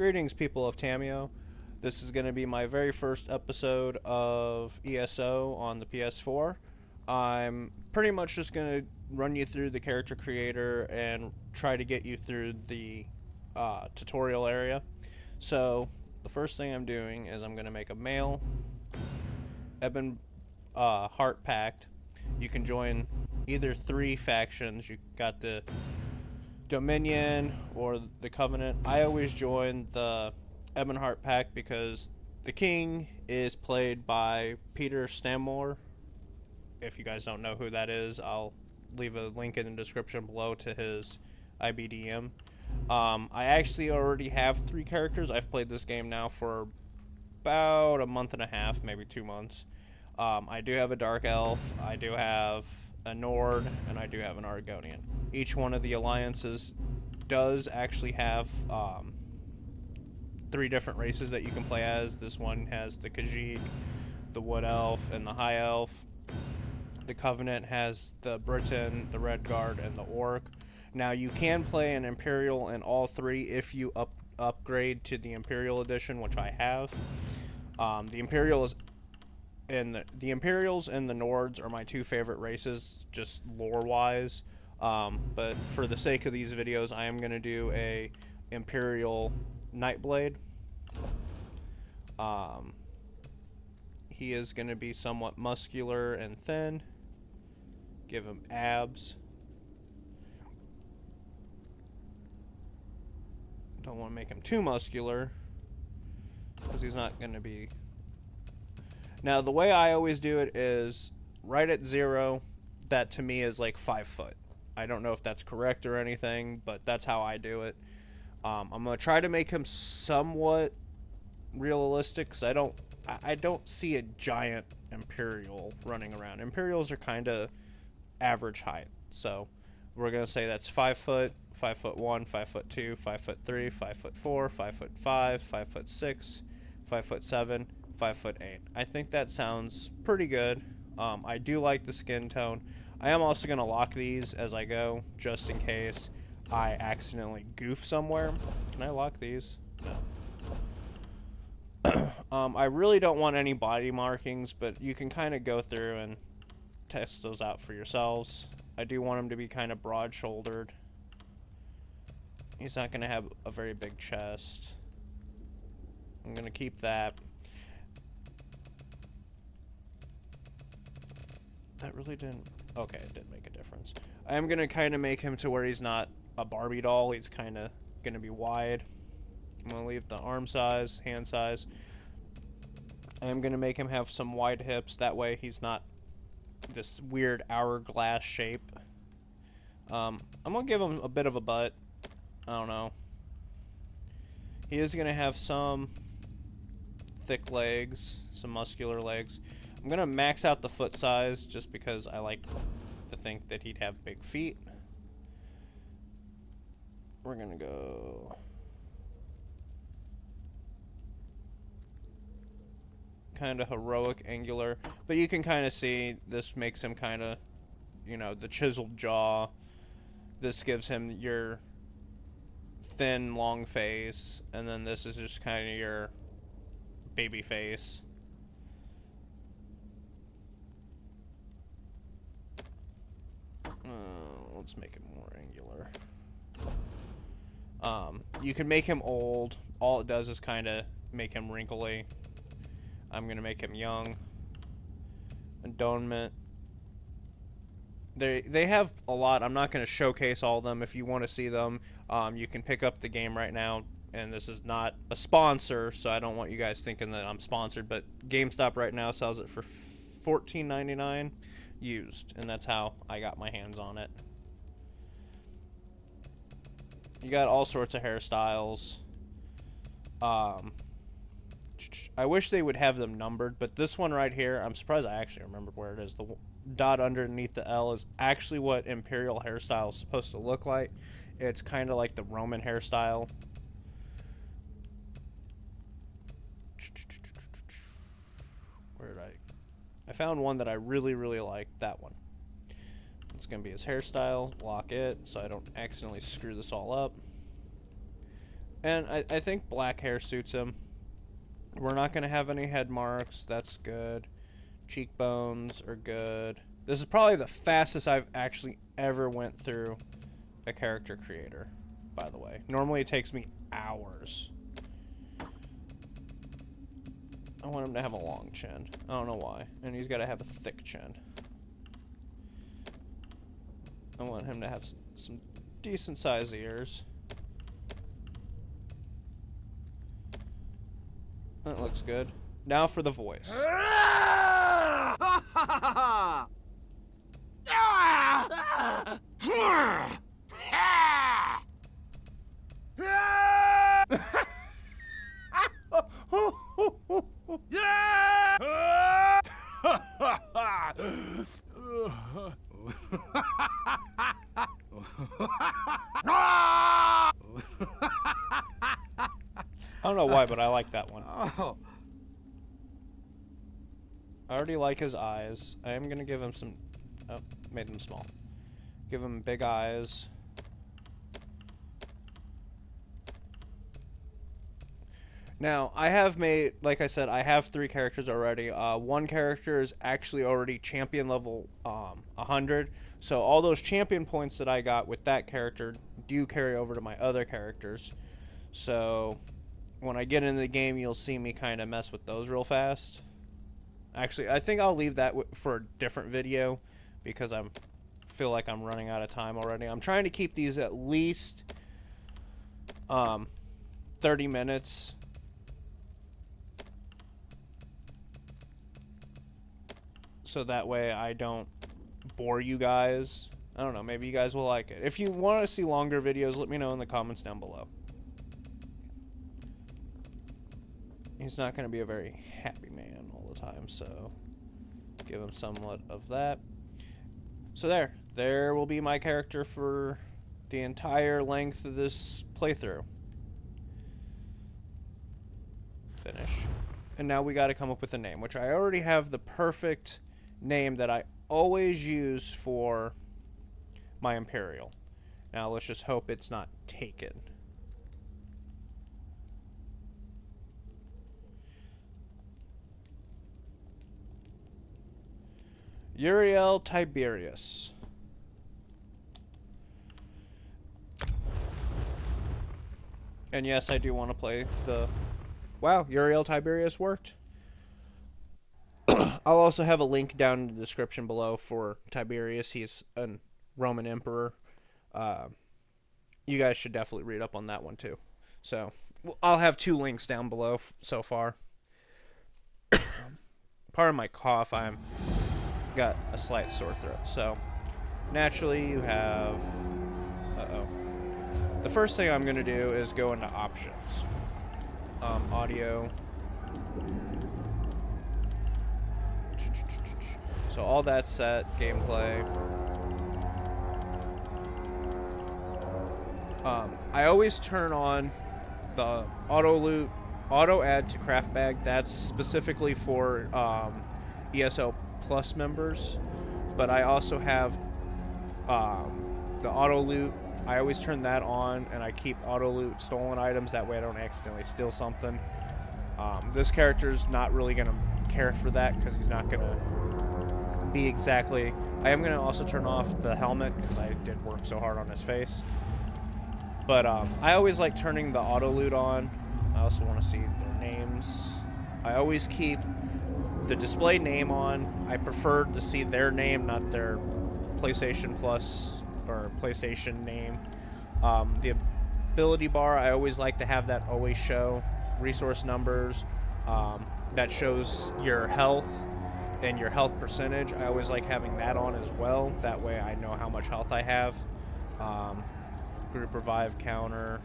Greetings, people of Tamio. This is going to be my very first episode of ESO on the PS4. I'm pretty much just going to run you through the character creator and try to get you through the tutorial area. So, the first thing I'm doing is I'm going to make a male Ebon Heart Pact. You can join either three factions. You got the Dominion or the Covenant. I always join the Ebonheart Pack because the king is played by Peter Stamore. If you guys don't know who that is, I'll leave a link in the description below to his IBDM. I actually already have three characters. I've played this game now for about a month and a half, maybe 2 months. I do have a Dark Elf, I do have a Nord, and I do have an Argonian. Each one of the alliances does actually have three different races that you can play as. This one has the Khajiit, the Wood Elf, and the High Elf. The Covenant has the Briton, the Red Guard, and the Orc. Now you can play an Imperial in all three if you upgrade to the Imperial Edition, which I have. The Imperials and the Nords are my two favorite races, just lore-wise. But for the sake of these videos, I am going to do a Imperial Nightblade. He is going to be somewhat muscular and thin. Give him abs. Don't want to make him too muscular, because he's not going to be... Now, the way I always do it is, right at 0, that to me is like 5 foot. I don't know if that's correct or anything, but that's how I do it. I'm going to try to make him somewhat realistic, because I don't see a giant Imperial running around. Imperials are kind of average height, so we're going to say that's 5 foot, 5'1", 5'2", 5'3", 5'4", 5'5", 5'6", 5'7", 5'8". I think that sounds pretty good. I do like the skin tone. I am also going to lock these as I go, just in case I accidentally goof somewhere. Can I lock these? No. I really don't want any body markings, but you can kind of go through and test those out for yourselves. I do want him to be kind of broad-shouldered. He's not going to have a very big chest. I'm going to keep that. That really didn't... Okay, it did make a difference. I am going to kind of make him to where he's not a Barbie doll. He's kind of going to be wide. I'm going to leave the arm size, hand size. I am going to make him have some wide hips. That way he's not this weird hourglass shape. I'm going to give him a bit of a butt. I don't know. He is going to have some thick legs, some muscular legs. I'm going to max out the foot size just because I like to think that he'd have big feet. We're going to go... kind of heroic, angular. But you can kind of see this makes him kind of, you know, the chiseled jaw. This gives him your thin, long face. And then this is just kind of your baby face. Let's make it more angular. You can make him old. All it does is kind of make him wrinkly. I'm going to make him young. Endowment. They have a lot. I'm not going to showcase all of them. If you want to see them, you can pick up the game right now. And this is not a sponsor, so I don't want you guys thinking that I'm sponsored. But GameStop right now sells it for $14.99 used. And that's how I got my hands on it. You got all sorts of hairstyles. I wish they would have them numbered, but this one right here, I'm surprised I actually remember where it is. The dot underneath the L is actually what Imperial hairstyle is supposed to look like. It's kind of like the Roman hairstyle. Where did I found one that I really, really like. That one. It's going to be his hairstyle. Lock it so I don't accidentally screw this all up. And I think black hair suits him. We're not going to have any head marks. That's good. Cheekbones are good. This is probably the fastest I've actually ever went through a character creator, by the way. Normally it takes me hours. I want him to have a long chin. I don't know why. And he's got to have a thick chin. I want him to have some decent sized ears. That looks good. Now for the voice. I don't know why, but I like that one. I already like his eyes. I am gonna give him some... Oh, made them small. Give him big eyes. Now, I have made... Like I said, I have 3 characters already. One character is actually already champion level 100. So all those champion points that I got with that character do carry over to my other characters. So... when I get into the game, you'll see me kind of mess with those real fast. Actually, I think I'll leave that for a different video because I feel like I'm running out of time already. I'm trying to keep these at least 30 minutes. So that way I don't bore you guys. I don't know, maybe you guys will like it. If you want to see longer videos, let me know in the comments down below. He's not going to be a very happy man all the time, so give him somewhat of that. So there will be my character for the entire length of this playthrough. Finish. And now we got to come up with a name, which I already have the perfect name that I always use for my Imperial. Now let's just hope it's not taken. Uriel Tiberius. And yes, I do want to play the... Wow, Uriel Tiberius worked. I'll also have a link down in the description below for Tiberius. He's a Roman emperor. You guys should definitely read up on that one too. So, I'll have 2 links down below so far. Pardon my cough, I'm... got a slight sore throat. So naturally you have the first thing I'm gonna do is go into options, audio. So all that's set. Gameplay. I always turn on the auto loot, auto add to craft bag. That's specifically for ESO Plus members, but I also have the auto loot. I always turn that on, and I keep auto loot stolen items. That way I don't accidentally steal something. This character's not really going to care for that because he's not going to be exactly... I am going to also turn off the helmet because I did work so hard on his face. But I always like turning the auto loot on. I also want to see their names. I always keep the display name on. I prefer to see their name, not their PlayStation Plus or PlayStation name. The ability bar, I always like to have that always show. Resource numbers, that shows your health and your health percentage. I always like having that on as well. That way I know how much health I have. Group revive counter.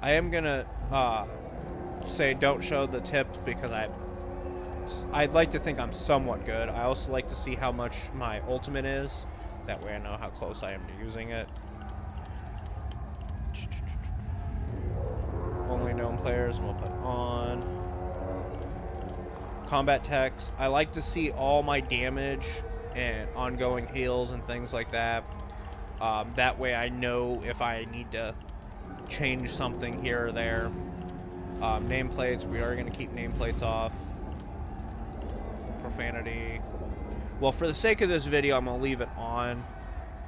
I am gonna say don't show the tips because I'd like to think I'm somewhat good. I also like to see how much my ultimate is. That way I know how close I am to using it. Only known players, we'll put on. Combat text. I like to see all my damage and ongoing heals and things like that. That way I know if I need to change something here or there. Nameplates, we are going to keep nameplates off. Profanity. Well, for the sake of this video, I'm going to leave it on,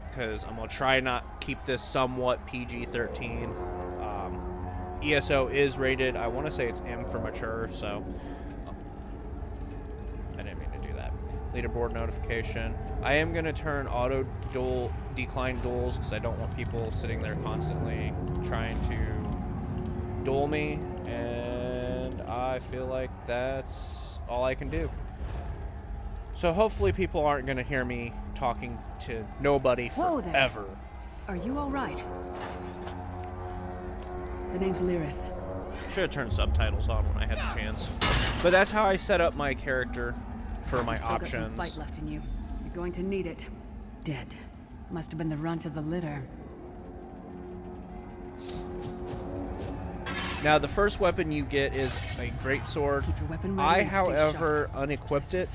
because I'm going to try not keep this somewhat PG-13. ESO is rated, I want to say it's M for mature, so I didn't mean to do that. Leaderboard notification. I am going to turn auto decline duels, because I don't want people sitting there constantly trying to duel me, and I feel like that's all I can do. So hopefully people aren't going to hear me talking to nobody forever. Are you all right? The name's Lyris. Should have turned subtitles on when I had the chance. But that's how I set up my character for my options. Got some fight left in you. You're going to need it. Dead. Must have been the runt of the litter. Now the first weapon you get is a greatsword. Keep your weapon ready. I, however, unequipped it.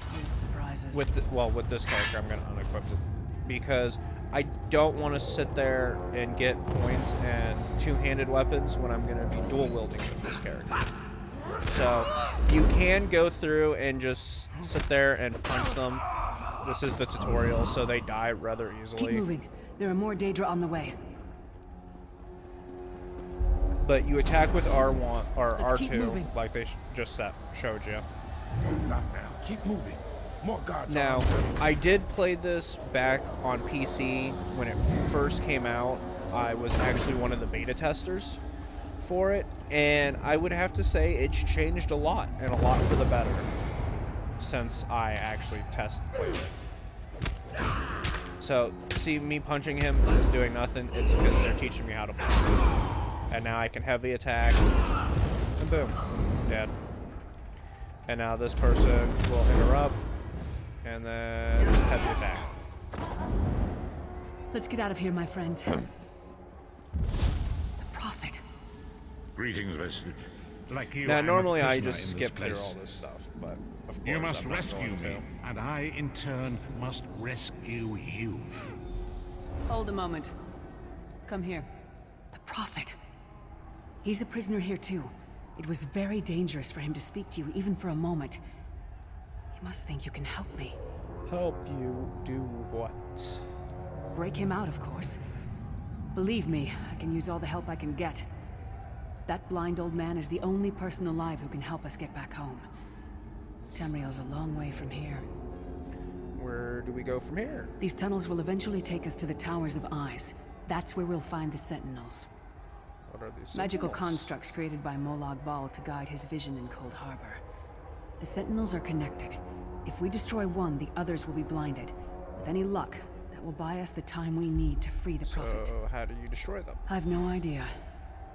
With this character, I'm going to unequip it because I don't want to sit there and get points and two-handed weapons when I'm going to be dual wielding with this character. So you can go through and just sit there and punch them. This is the tutorial, so they die rather easily. Keep moving. There are more Daedra on the way. But you attack with R1 or R2, like they just showed you. Don't stop now. Keep moving. More guards. Now, I did play this back on PC when it first came out. I was actually one of the beta testers for it, and I would have to say it's changed a lot, and a lot for the better, since I actually played it. So, see me punching him, he's doing nothing, it's because they're teaching me how to punch. And now I can heavy attack, and boom, dead. And now this person will interrupt, and then heavy attack. Let's get out of here, my friend. The Prophet. Greetings, resident. Like you, now, normally I just skip through all this stuff, but of course you must I'm rescue me, and I, in turn, must rescue you. Hold a moment. Come here. The Prophet. He's a prisoner here, too. It was very dangerous for him to speak to you, even for a moment. He must think you can help me. Help you do what? Break him out, of course. Believe me, I can use all the help I can get. That blind old man is the only person alive who can help us get back home. Tamriel's a long way from here. Where do we go from here? These tunnels will eventually take us to the Towers of Eyes. That's where we'll find the Sentinels. What are these Magical Sentinels? constructs created by Molag Bal to guide his vision in Cold Harbor. The Sentinels are connected. If we destroy one, the others will be blinded. With any luck, that will buy us the time we need to free the Prophet. So, how do you destroy them? I've no idea.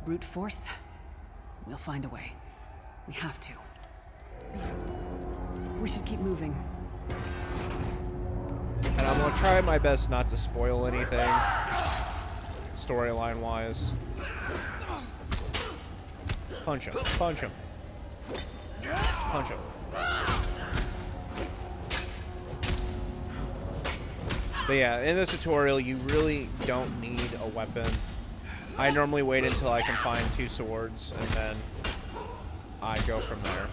Brute force? We'll find a way. We have to. We should keep moving. And I'm gonna try my best not to spoil anything, storyline-wise. Punch him. Punch him. Punch him. But yeah, in the tutorial, you really don't need a weapon. I normally wait until I can find 2 swords, and then I go from there.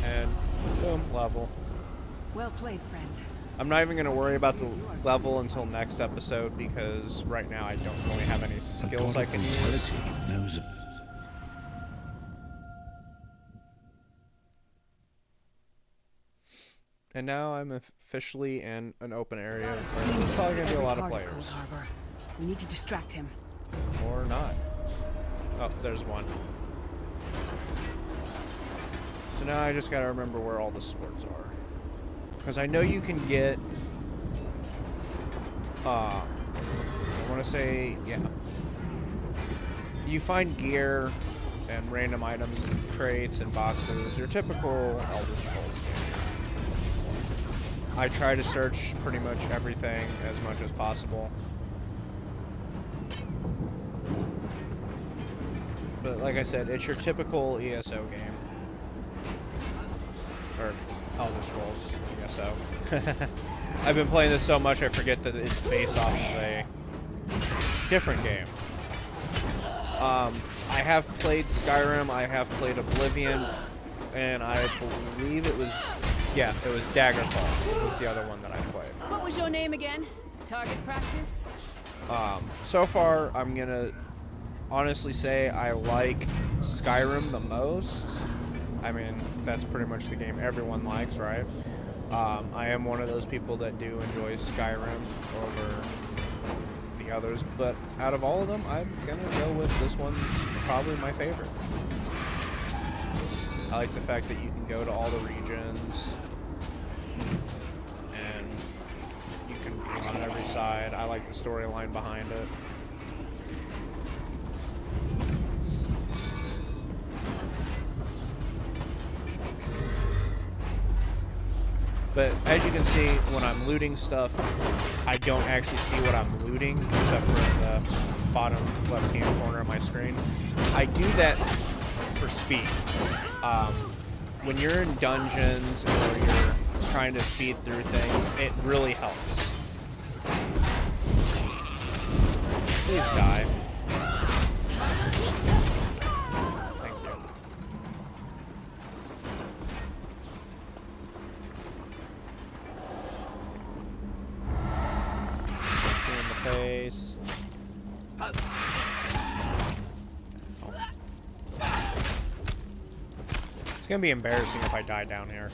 And boom, level. Well played, friend. I'm not even going to worry about the level until next episode, because right now I don't really have any skills I can use. And now I'm officially in an open area where there's probably going to be a lot of players. We need to distract him. Or not. Oh, there's one. So now I just got to remember where all the swords are. Because I know you can get, I want to say, yeah. You find gear and random items in crates and boxes. Your typical Elder Scrolls game. I try to search pretty much everything as much as possible. But like I said, it's your typical ESO game. Or Elder Scrolls ESO. I've been playing this so much I forget that it's based off of a different game. I have played Skyrim, I have played Oblivion, and I believe it was, yeah, it was Daggerfall was the other one that I played. What was your name again? Target practice? So far, I'm gonna honestly say I like Skyrim the most. I mean, that's pretty much the game everyone likes, right? I am one of those people that do enjoy Skyrim over the others, but out of all of them, I'm gonna go with this one's probably my favorite. I like the fact that you can go to all the regions, and you can be on every side. I like the storyline behind it. But as you can see, when I'm looting stuff, I don't actually see what I'm looting, except for in the bottom left-hand corner of my screen. I do that for speed. When you're in dungeons or you're trying to speed through things, it really helps. Please die. Thank you. In the face. Oh. It's gonna be embarrassing if I die down here.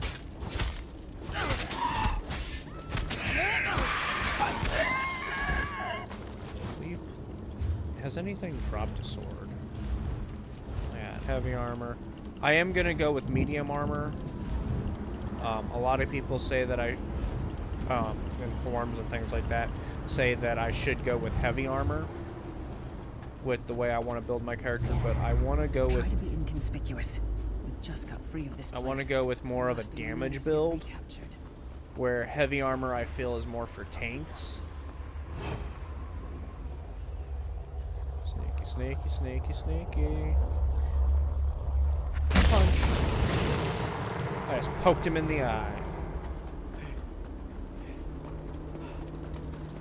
Has anything dropped a sword? Yeah, heavy armor. I am gonna go with medium armor. A lot of people say that in forums and things like that, say that I should go with heavy armor with the way I want to build my character, but I want to go with. Try to be inconspicuous. We just got free of this place. I want to go with more of a damage build, where heavy armor I feel is more for tanks. Sneaky, sneaky, sneaky. Punch. I just poked him in the eye.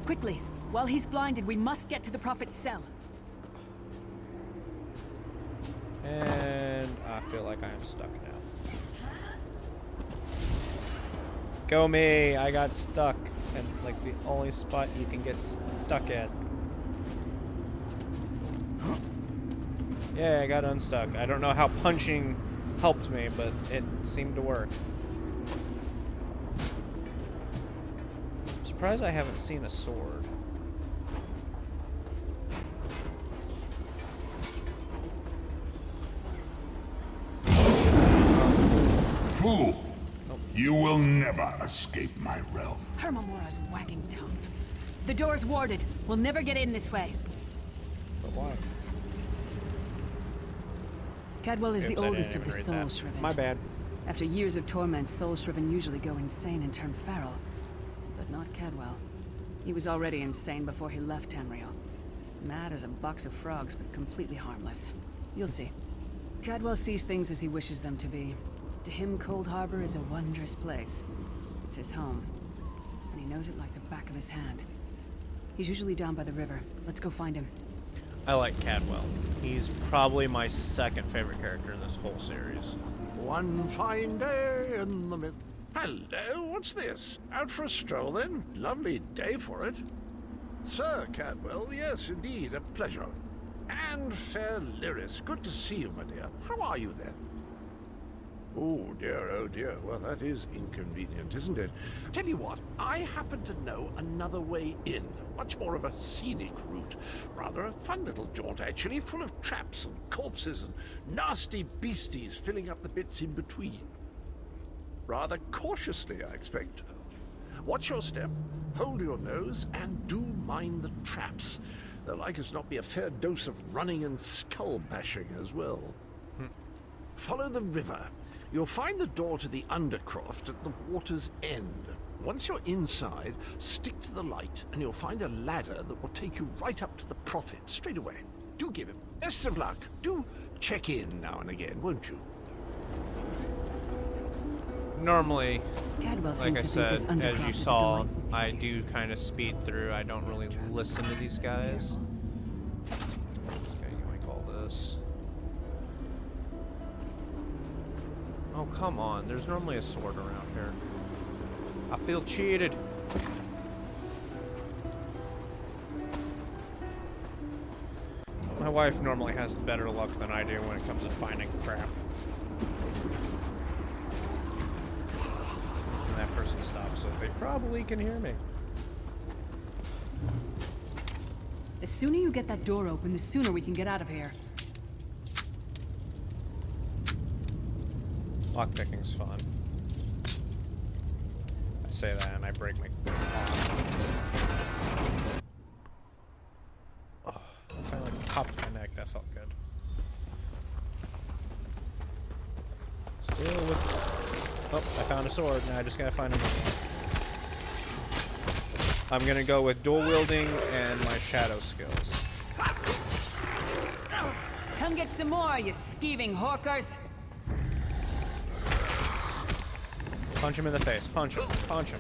Quickly, while he's blinded, we must get to the Prophet's cell. And I feel like I am stuck now. Go me! I got stuck. And like the only spot you can get stuck at. Yeah, I got unstuck. I don't know how punching helped me, but it seemed to work. I'm surprised I haven't seen a sword. Fool! Nope. You will never escape my realm. Hermamora's wagging tongue. The door's warded. We'll never get in this way. But why? Cadwell is Oops, the I oldest didn't of the even read Soul that. Shriven. My bad. After years of torment, Soul Shriven usually go insane and turn feral. But not Cadwell. He was already insane before he left Tamriel. Mad as a box of frogs, but completely harmless. You'll see. Cadwell sees things as he wishes them to be. To him, Cold Harbor is a wondrous place. It's his home. And he knows it like the back of his hand. He's usually down by the river. Let's go find him. I like Cadwell. He's probably my second favorite character in this whole series. One fine day in the mid... Hello, what's this? Out for a stroll, then? Lovely day for it. Sir Cadwell, yes, indeed, a pleasure. And fair Lyris, good to see you, my dear. How are you, then? Oh dear, well that is inconvenient, isn't it? Tell you what, I happen to know another way in. Much more of a scenic route. Rather a fun little jaunt, actually, full of traps and corpses and nasty beasties filling up the bits in between. Rather cautiously, I expect. Watch your step, hold your nose, and do mind the traps. There'll like as not be a fair dose of running and skull bashing as well. Follow the river. You'll find the door to the Undercroft at the water's end. Once you're inside, stick to the light, and you'll find a ladder that will take you right up to the prophet straight away. Do give him best of luck. Do check in now and again, won't you? Normally, Cadwell like seems I to think said, this undercroft as you is a saw, delightful I place. do kind of speed through. I don't really listen to these guys. Okay, can we call this? Oh, come on. There's normally a sword around here. I feel cheated. My wife normally has better luck than I do when it comes to finding crap. And that person stops, so they probably can hear me. The sooner you get that door open, the sooner we can get out of here. Lockpicking's fun. I say that and I break my oh, I finally popped my neck. That felt good. Still with... Oh, I found a sword. Now I just gotta find another one. I'm gonna go with dual wielding and my shadow skills. Come get some more, you skeeving hawkers! Punch him in the face. Punch him. Punch him.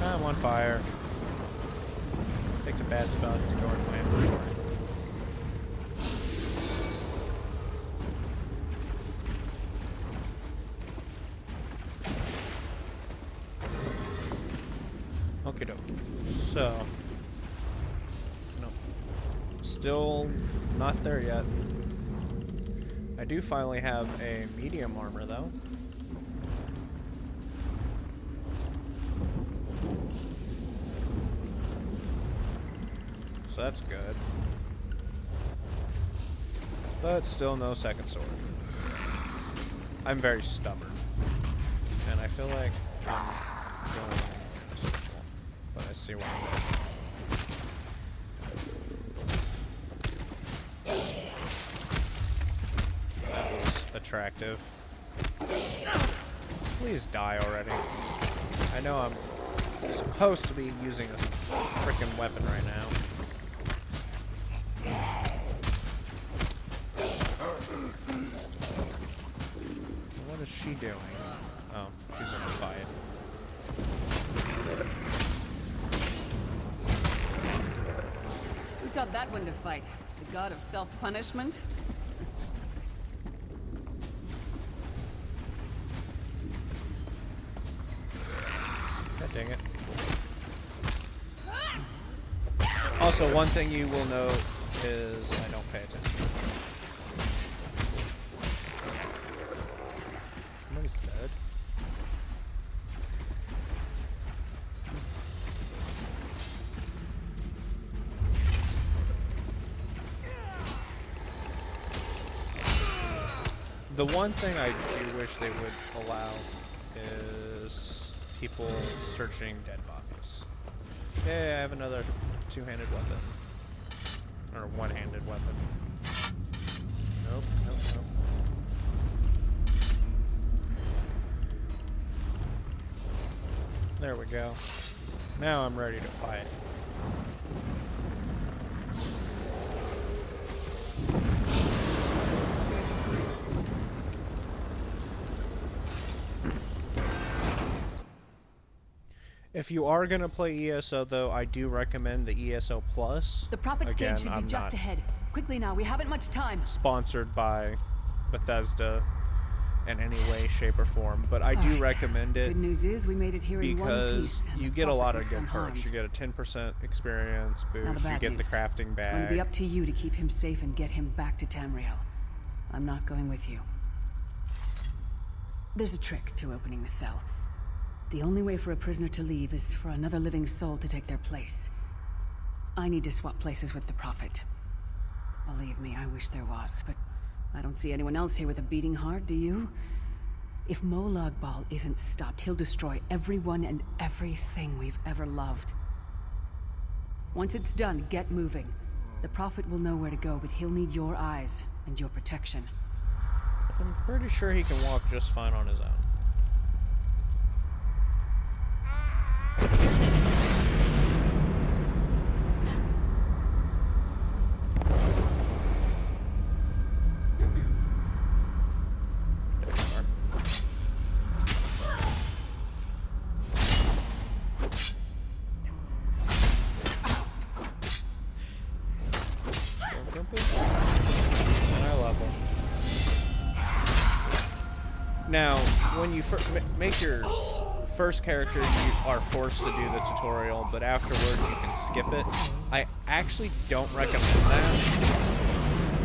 I'm on fire. Picked a bad spot to go in my inventory. Okie doke. So, nope. Still not there yet. I do finally have a medium armor though. So that's good. But still no second sword. I'm very stubborn. And I feel like I'm going in a circle. But I see why that was attractive. Please die already. I know I'm supposed to be using a freaking weapon right now. What is she doing? Oh, she's in a fight. Who taught that one to fight? The god of self-punishment? God dang it. Also, one thing you will note is I don't pay attention. Somebody's dead. The one thing I do wish they would allow is people searching dead bodies. Yeah, I have another two-handed weapon. Or one-handed weapon. Nope, nope, nope. There we go. Now I'm ready to fight. If you are gonna play ESO, though, I do recommend the ESO Plus. The Prophet's Again, cage should be I'm just not ahead. Quickly now, we haven't much time. sponsored by Bethesda in any way, shape, or form, but I do Alright. recommend it Good news is we made it here in one because piece. and you the get a lot of Prophet good looks perks. You unharmed. get a 10% experience Now the boost. You bad get the news. crafting It's going to be bag. up to you to keep him safe and get him back to Tamriel. I'm not going with you. There's a trick to opening the cell. The only way for a prisoner to leave is for another living soul to take their place. I need to swap places with the Prophet. Believe me, I wish there was, but I don't see anyone else here with a beating heart, do you? If Molag Bal isn't stopped, he'll destroy everyone and everything we've ever loved. Once it's done, get moving. The Prophet will know where to go, but he'll need your eyes and your protection. I'm pretty sure he can walk just fine on his own. Now, when you make your first character, you are forced to do the tutorial, but afterwards you can skip it. I actually don't recommend that.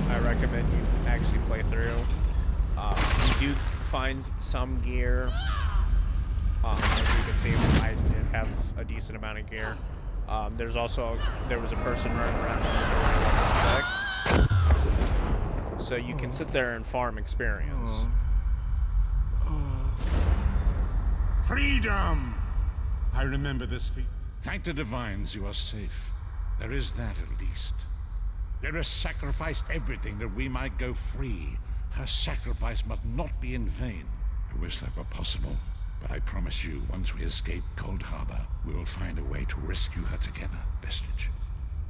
I recommend you actually play through. You do find some gear. As you can see, I did have a decent amount of gear. There was a person running around that was level 6. So you can sit there and farm experience. Freedom! I remember this feat. Thank the divines you are safe. There is that at least. Lyra sacrificed everything that we might go free. Her sacrifice must not be in vain. I wish that were possible, but I promise you, once we escape Cold Harbor, we will find a way to rescue her together, Vestige.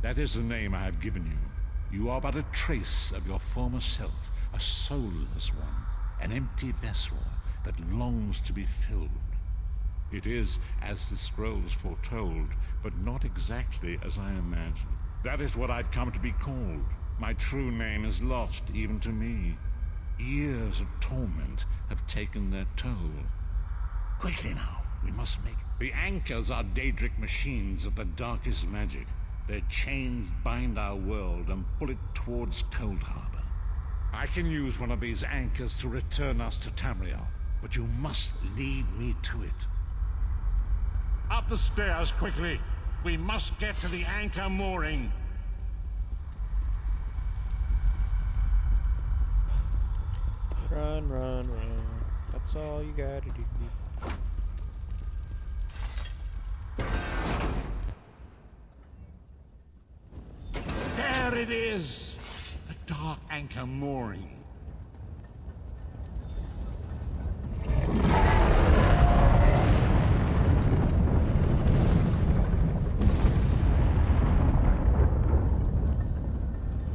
That is the name I have given you. You are but a trace of your former self, a soulless one, an empty vessel that longs to be filled. It is as the scrolls foretold, but not exactly as I imagined. That is what I've come to be called. My true name is lost even to me. Years of torment have taken their toll. Quickly now, we must make it. The anchors are Daedric machines of the darkest magic. Their chains bind our world and pull it towards Cold Harbor. I can use one of these anchors to return us to Tamriel, but you must lead me to it. Up the stairs, quickly! We must get to the anchor mooring! Run, run, run. That's all you gotta do. There it is! The dark anchor mooring.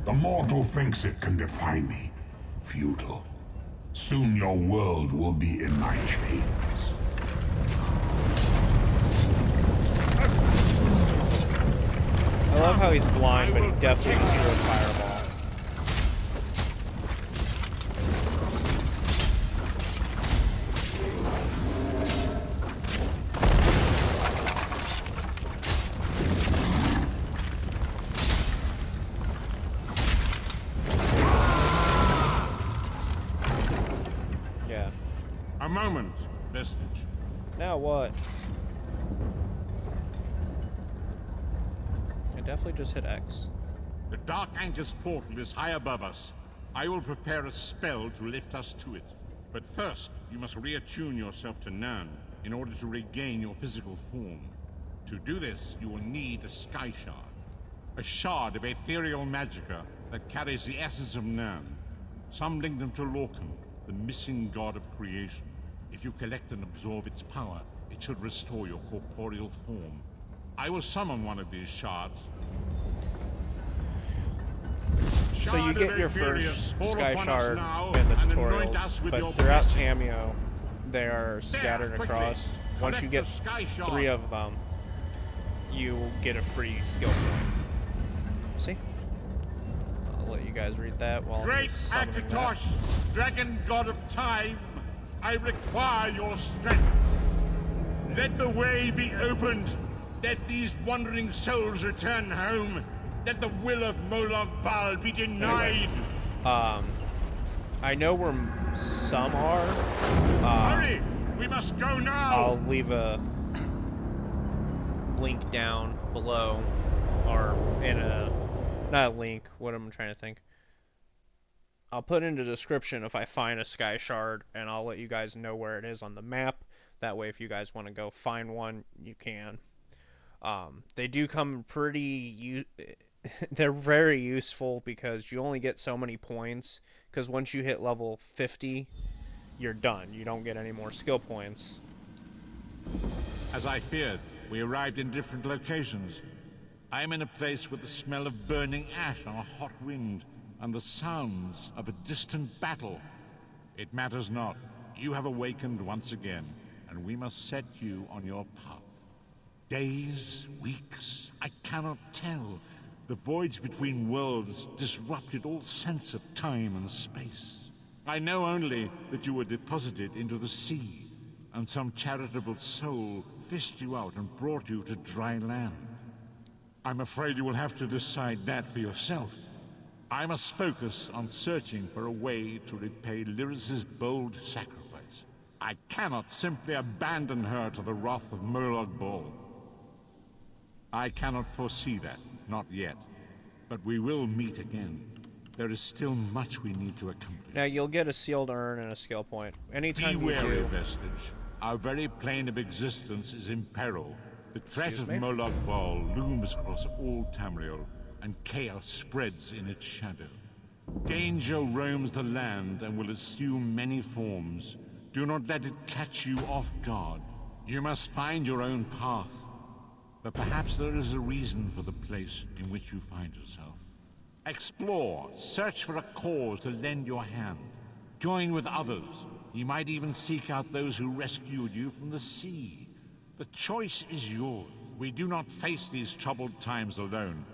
The mortal thinks it can defy me. Futile. Soon your world will be in my chains. I love how he's blind, but he definitely just threw a fireball. Yeah. A moment, Vestige. Now what? I definitely just hit X. The Dark Anchor's portal is high above us. I will prepare a spell to lift us to it. But first, you must reattune yourself to Nern in order to regain your physical form. To do this, you will need a Sky Shard. A shard of ethereal magicka that carries the essence of Nern. Some link them to Lorcan, the missing god of creation. If you collect and absorb its power, it should restore your corporeal form. I will summon one of these shards. So you get your first Sky Shard in the tutorial, but throughout Tamriel, they are scattered across. Once you get 3 of them, you will get a free skill point. See? I'll let you guys read that while I'm Great summoning that. Akatosh, dragon god of time, I require your strength. Let the way be opened. Let these wandering souls return home. Let the will of Molag Bal be denied. Anyway, I know where some are. Hurry! We must go now! I'll leave a link down below, or in a, not a link, what am I trying to think? I'll put in the description if I find a sky shard, and I'll let you guys know where it is on the map. That way, if you guys want to go find one, you can. They do come pretty... they're very useful because you only get so many points, because once you hit level 50, you're done. You don't get any more skill points. As I feared, we arrived in different locations. I am in a place with the smell of burning ash on a hot wind, and the sounds of a distant battle. It matters not. You have awakened once again, and we must set you on your path. Days, weeks, I cannot tell. The voids between worlds disrupted all sense of time and space. I know only that you were deposited into the sea, and some charitable soul fished you out and brought you to dry land. I'm afraid you will have to decide that for yourself. I must focus on searching for a way to repay Lyris's bold sacrifice. I cannot simply abandon her to the wrath of Molag Bal. I cannot foresee that, not yet. But we will meet again. There is still much we need to accomplish. Now, you'll get a sealed urn and a skill point. Anytime Be you wary, do... Vestige. Our very plane of existence is in peril. The threat Excuse of me? Molag Bal looms across all Tamriel, and chaos spreads in its shadow. Danger roams the land and will assume many forms. Do not let it catch you off guard. You must find your own path. But perhaps there is a reason for the place in which you find yourself. Explore, search for a cause to lend your hand. Join with others. You might even seek out those who rescued you from the sea. The choice is yours. We do not face these troubled times alone.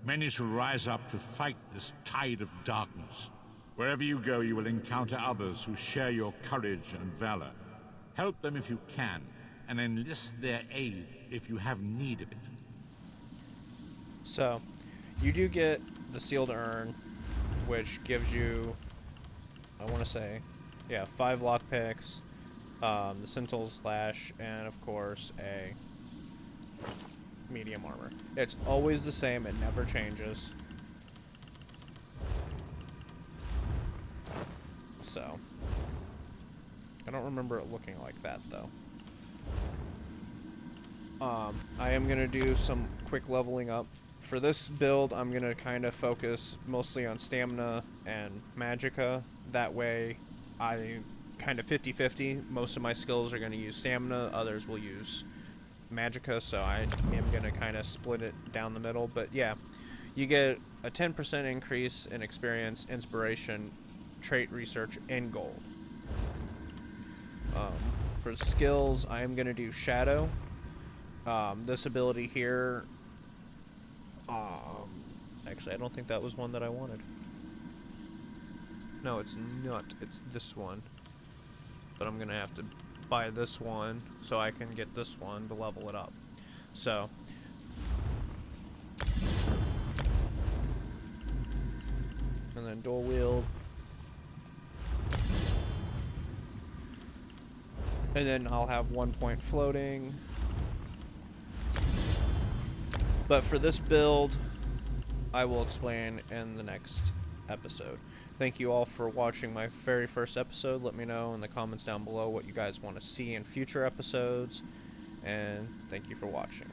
Many shall rise up to fight this tide of darkness. Wherever you go, you will encounter others who share your courage and valor. Help them if you can, and enlist their aid if you have need of it. So, you do get the sealed urn, which gives you, I want to say, yeah, 5 lockpicks, the Sentinel's Lash, and of course a medium armor. It's always the same, it never changes. So, I don't remember it looking like that though. I am going to do some quick leveling up. For this build, I'm going to kind of focus mostly on stamina and magicka. That way, I kind of 50-50. Most of my skills are going to use stamina, others will use magicka, so I am going to kind of split it down the middle. But yeah, you get a 10% increase in experience, inspiration, trait research, and gold. For skills, I am going to do Shadow. This ability here, actually I don't think that was one that I wanted. No, it's not. It's this one. But I'm going to have to buy this one so I can get this one to level it up. So, and then dual wield. And then I'll have 1 point floating. But for this build, I will explain in the next episode. Thank you all for watching my very first episode. Let me know in the comments down below what you guys want to see in future episodes. And thank you for watching.